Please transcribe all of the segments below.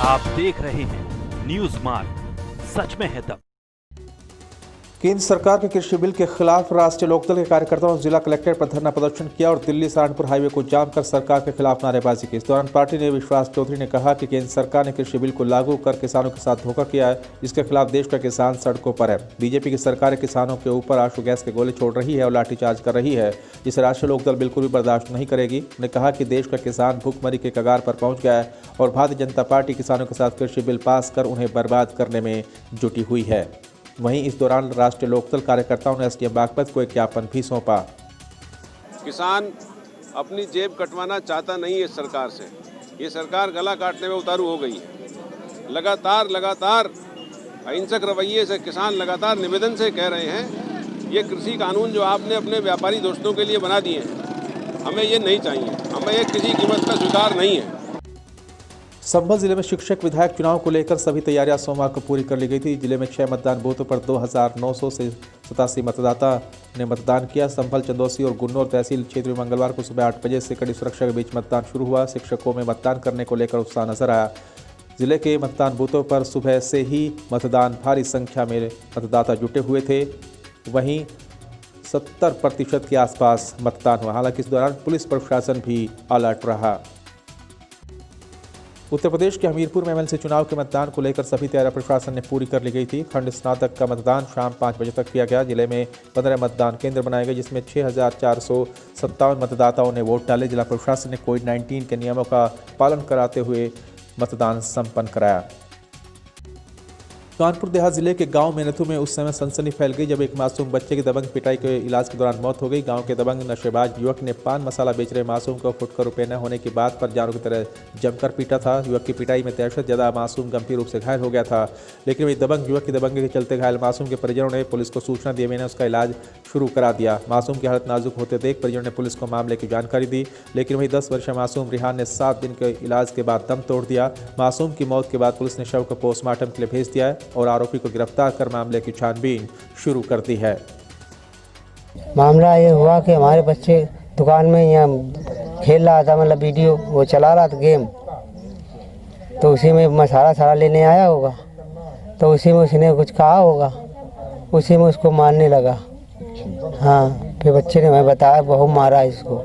आप देख रहे हैं न्यूज मार्ग, सच में है दम। केंद्र सरकार के कृषि बिल के खिलाफ राष्ट्रीय लोकदल के कार्यकर्ताओं ने जिला कलेक्ट्रेट पर धरना प्रदर्शन किया और दिल्ली सहारनपुर हाईवे को जाम कर सरकार के खिलाफ नारेबाजी की। इस दौरान पार्टी ने विश्वास चौधरी ने कहा कि केंद्र सरकार ने कृषि बिल को लागू कर किसानों के साथ धोखा किया है, जिसके खिलाफ देश का किसान सड़कों पर है। बीजेपी की सरकार किसानों के ऊपर आंसू गैस के गोले छोड़ रही है और लाठीचार्ज कर रही है, जिसे राष्ट्रीय लोकदल बिल्कुल भी बर्दाश्त नहीं करेगी। उन्होंने कहा कि देश का किसान भूखमरी के कगार पर पहुंच गया है और भारतीय जनता पार्टी किसानों के साथ कृषि बिल पास कर उन्हें बर्बाद करने में जुटी हुई है। वहीं इस दौरान राष्ट्रीय लोकदल कार्यकर्ताओं ने एसडीएम बागपत को एक ज्ञापन भी सौंपा। किसान अपनी जेब कटवाना चाहता नहीं है सरकार से। ये सरकार गला काटने में उतारू हो गई है। लगातार अहिंसक रवैये से किसान लगातार निवेदन से कह रहे हैं, ये कृषि कानून जो आपने अपने व्यापारी दोस्तों के लिए बना दिए हैं, हमें ये नहीं चाहिए, हमें ये किसी कीमत पर स्वीकार नहीं है। संभल जिले में शिक्षक विधायक चुनाव को लेकर सभी तैयारियां सोमवार को पूरी कर ली गई थी। जिले में 6 मतदान बूथों पर 2987 मतदाता ने मतदान किया। संभल, चंदौसी और गुन्नौर तहसील क्षेत्र में मंगलवार को सुबह 8 बजे से कड़ी सुरक्षा के बीच मतदान शुरू हुआ। शिक्षकों में मतदान करने को लेकर उत्साह नजर आया। जिले के मतदान बूथों पर सुबह से ही मतदान भारी संख्या में मतदाता जुटे हुए थे। वहीं 70% के आसपास मतदान हुआ। हालांकि इस दौरान पुलिस प्रशासन भी अलर्ट रहा। उत्तर प्रदेश के हमीरपुर में एमएलसी चुनाव के मतदान को लेकर सभी तैयारियां प्रशासन ने पूरी कर ली गई थी। खंड स्नातक का मतदान शाम 5 बजे तक किया गया। जिले में 15 मतदान केंद्र बनाए गए, जिसमें 6457 मतदाताओं ने वोट डाले। जिला प्रशासन ने कोविड-19 के नियमों का पालन कराते हुए मतदान संपन्न कराया। कानपुर देहात जिले के गांव मेनथू में उस समय सनसनी फैल गई जब एक मासूम बच्चे की दबंग पिटाई के इलाज के दौरान मौत हो गई। गांव के दबंग नशेबाज युवक ने पान मसाला बेच रहे मासूम को फुटकर रुपये न होने की बात पर जानवर की तरह जमकर पीटा था। युवक की पिटाई में दहशत ज़्यादा मासूम गंभीर रूप से घायल हो गया था। लेकिन वही दबंग युवक की दबंगे के चलते घायल मासूम के परिजनों ने पुलिस को सूचना दिए बिना उसका इलाज शुरू करा दिया। मासूम की हालत नाजुक होते देख परिजनों ने पुलिस को मामले की जानकारी दी। लेकिन वही 10 वर्षीय मासूम रिहान ने 7 दिन के इलाज के बाद दम तोड़ दिया। मासूम की मौत के बाद पुलिस ने शव को पोस्टमार्टम के लिए भेज दिया है और आरोपी को गिरफ्तार कर मामले की छानबीन शुरू कर दी है। मामला ये हुआ कि हमारे बच्चे दुकान में यहाँ खेल रहा था, मतलब वीडियो वो चला रहा था गेम, तो उसी में मसाला लेने आया होगा, तो उसी में उसने कुछ कहा होगा, उसी में उसको मारने लगा। हाँ, फिर बच्चे ने हमें बताया बहुत मारा इसको।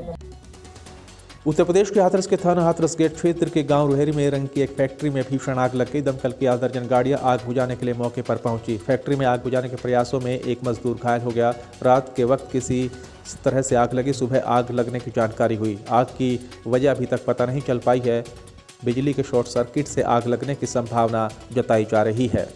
उत्तर प्रदेश के हाथरस के थाना हाथरस गेट क्षेत्र के गांव रुहेरी में रंग की एक फैक्ट्री में भीषण आग लग गई। दमकल की आधा दर्जन गाड़ियां आग बुझाने के लिए मौके पर पहुंची। फैक्ट्री में आग बुझाने के प्रयासों में एक मजदूर घायल हो गया। रात के वक्त किसी तरह से आग लगी। सुबह आग लगने की जानकारी हुई। आग की वजह अभी तक पता नहीं चल पाई है। बिजली के शॉर्ट सर्किट से आग लगने की संभावना जताई जा रही है।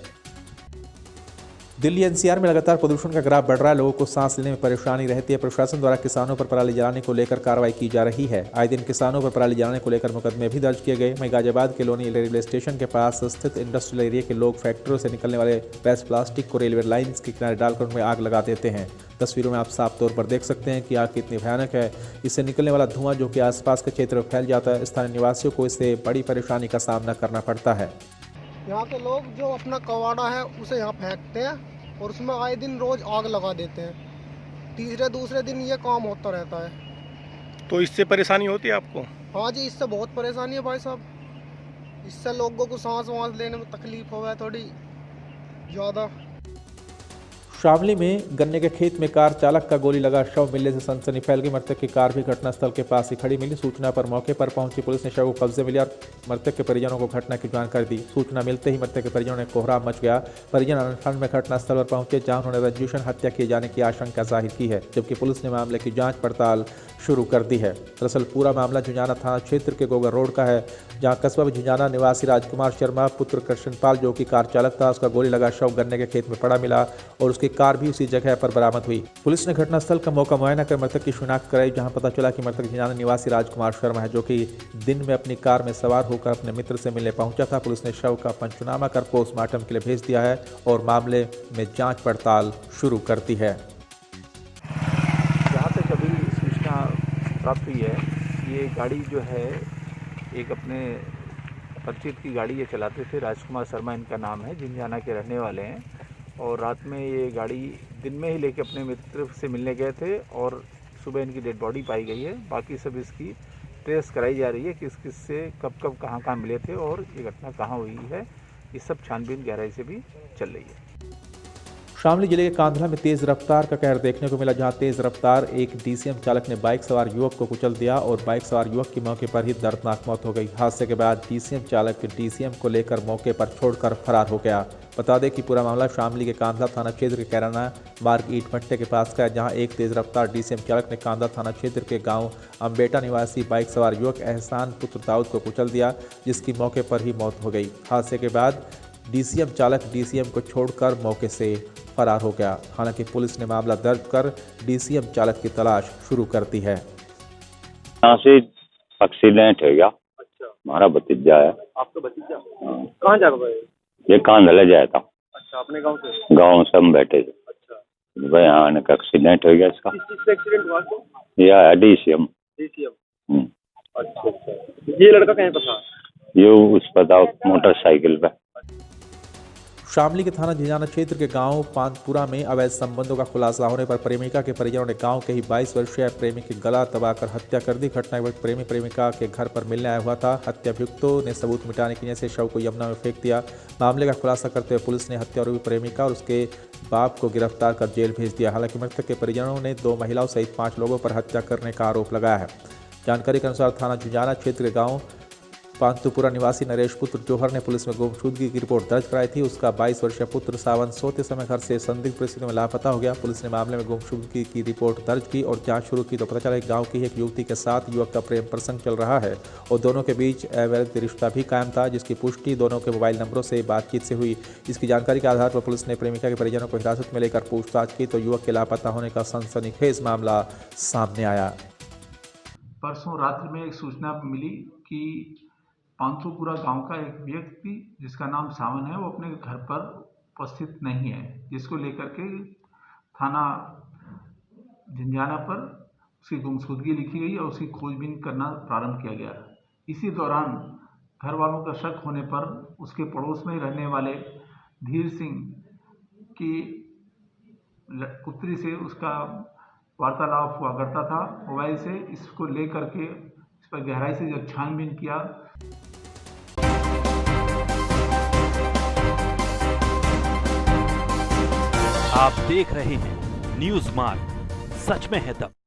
दिल्ली एनसीआर में लगातार प्रदूषण का ग्राफ बढ़ रहा है। लोगों को सांस लेने में परेशानी रहती है। प्रशासन द्वारा किसानों पर पराली जलाने को लेकर कार्रवाई की जा रही है। आए दिन किसानों पर पराली जलाने को लेकर मुकदमे भी दर्ज किए गए। वहीं गाजियाबाद के लोनी रेलवे स्टेशन के पास स्थित इंडस्ट्रियल एरिया के लोग फैक्ट्रियों से निकलने वाले वेस्ट प्लास्टिक को रेलवे लाइन्स के किनारे डालकर उनमें आग लगा देते हैं। तस्वीरों में आप साफ तौर पर देख सकते हैं कि आग कितनी भयानक है। इससे निकलने वाला धुआं जो कि आसपास के क्षेत्र में फैल जाता है, स्थानीय निवासियों को इससे बड़ी परेशानी का सामना करना पड़ता है। यहाँ के लोग जो अपना कबाड़ा है उसे यहाँ फेंकते हैं और उसमें आए दिन रोज आग लगा देते हैं। तीसरे दूसरे दिन ये काम होता रहता है। तो इससे परेशानी होती है आपको? हाँ जी, इससे बहुत परेशानी है भाई साहब। इससे लोगों को सांस वांस लेने में तकलीफ हो है थोड़ी ज़्यादा। शामली में गन्ने के खेत में कार चालक का गोली लगा शव मिलने से सनसनी फैल गई। मृतक की कार भी घटनास्थल के पास ही खड़ी मिली। सूचना पर मौके पर पहुंची पुलिस ने शव को कब्जे में लिया और मृतक के परिजनों को घटना की जानकारी दी। सूचना मिलते ही मृतक के परिजनों ने कोहराम मच गया। परिजन अनशन में घटनास्थल पर पहुंचे, जहां उन्होंने रंजूशन हत्या किए जाने की आशंका जाहिर की है, जबकि पुलिस ने मामले की जाँच पड़ताल शुरू कर दी है। दरअसल पूरा मामला झुंझाना थाना क्षेत्र के गोगर रोड का है, जहाँ कस्बा झुंझाना निवासी राजकुमार शर्मा पुत्र कृष्णपाल, जो कि कार चालक था, उसका गोली लगा शव गन्ने के खेत में पड़ा मिला और उसकी कार भी उसी जगह पर बरामद हुई। पुलिस ने घटनास्थल का मौका मुआयना कर मृतक की शिनाख्त कराई, जहां पता चला कि मृतक झुंझाना निवासी राजकुमार शर्मा है, जो कि दिन में अपनी कार में सवार होकर अपने मित्र से मिलने पहुंचा था। पुलिस ने शव का पंचनामा कर पोस्टमार्टम के लिए भेज दिया है और मामले में जांच पड़ताल शुरू कर दी है। जहाँ तक अभी सूचना प्राप्त हुई है, ये गाड़ी जो है एक अपने परिचित की गाड़ी ये चलाते थे। राजकुमार शर्मा इनका नाम है, झुंझाना के रहने वाले हैं। और रात में ये गाड़ी दिन में ही लेके अपने मित्र से मिलने गए थे और सुबह इनकी डेड बॉडी पाई गई है। बाकी सब इसकी ट्रेस कराई जा रही है किस किस से कब कब कहाँ मिले थे और ये घटना कहाँ हुई है। ये सब छानबीन गहराई से भी चल रही है। शामली जिले के कांधला में तेज रफ्तार का कहर देखने को मिला, जहां तेज रफ्तार एक डीसीएम चालक ने बाइक सवार युवक को कुचल दिया और बाइक सवार युवक की मौके पर ही दर्दनाक मौत हो गई। हादसे के बाद डीसीएम चालक डीसीएम को लेकर मौके पर छोड़कर फरार हो गया। बता दें कि पूरा मामला शामली के कांधला थाना क्षेत्र के कैराना मार्ग ईट भट्टे के पास का है, जहां एक तेज रफ्तार डीसीएम चालक ने कांधला थाना क्षेत्र के गांव अम्बेटा निवासी बाइक सवार युवक एहसान पुत्र दाऊद को कुचल दिया, जिसकी मौके पर ही मौत हो गई। हादसे के बाद डीसीएम चालक डीसीएम को छोड़कर मौके से फरार हो गया। हालांकि पुलिस ने मामला दर्ज कर डीसीएम चालक की तलाश शुरू कर दी है। यहाँ से एक्सीडेंट हो गया। अच्छा, हमारा भतीजा है। आपका भतीजा हाँ। कहाँ जा रहा है? ये कांधले जाया था। अच्छा, अपने गांव से हम बैठे थे। अच्छा, भाई यहाँ आने का एक्सीडेंट हो गया इसका। किस चीज से एक्सीडेंट हुआ? यह है डीसीएम। डीसीएम। अच्छा, ये लड़का कहीं पर था? ये उस पर था मोटरसाइकिल पे। शामली के थाना झिंझाना क्षेत्र के गांव पानपुरा में अवैध संबंधों का खुलासा होने पर प्रेमिका के परिजनों ने गांव के ही 22 वर्षीय प्रेमी की गला दबाकर हत्या कर दी। घटना के वक्त प्रेमी प्रेमिका के घर पर मिलने आया हुआ था। हत्याभियुक्तों ने सबूत मिटाने की नीयत से शव को यमुना में फेंक दिया। मामले का खुलासा करते हुए पुलिस ने हत्यारोपी प्रेमिका और उसके बाप को गिरफ्तार कर जेल भेज दिया। हालांकि मृतक के परिजनों ने 2 महिलाओं सहित 5 लोगों पर हत्या करने का आरोप लगाया है। जानकारी के अनुसार थाना झिंझाना क्षेत्र के गाँव पांतुपुरा निवासी नरेश पुत्र जौहर ने पुलिस में गुमशुदगी की रिपोर्ट दर्ज कराई थी। उसका 22 वर्षीय पुत्र सावन सोते समय घर से संदिग्ध परिस्थितियों में लापता हो गया। पुलिस ने मामले में गुमशुदगी की रिपोर्ट दर्ज की और जांच शुरू की तो पता चला कि गांव की एक युवती के साथ युवक का प्रेम प्रसंग चल रहा है और दोनों के बीच अवैध रिश्ता भी कायम था, जिसकी पुष्टि दोनों के मोबाइल नंबरों से बातचीत से हुई। इसकी जानकारी के आधार पर पुलिस ने प्रेमिका के परिजनों को हिरासत में लेकर पूछताछ की तो युवक के लापता होने का सनसनीखेज मामला सामने आया। परसों रात्रि में एक सूचना मिली कि पांतुपुरा गांव का एक व्यक्ति जिसका नाम सावन है वो अपने घर पर उपस्थित नहीं है, जिसको लेकर के थाना झिंझाना पर उसकी गुमशुदगी लिखी गई और उसकी खोजबीन करना प्रारंभ किया गया। इसी दौरान घर वालों का शक होने पर उसके पड़ोस में रहने वाले धीर सिंह की पुत्री से उसका वार्तालाप हुआ करता था मोबाइल से। इसको लेकर के इस पर गहराई से जब छानबीन किया आप देख रहे हैं न्यूज़ मार्ग, सच में है दम।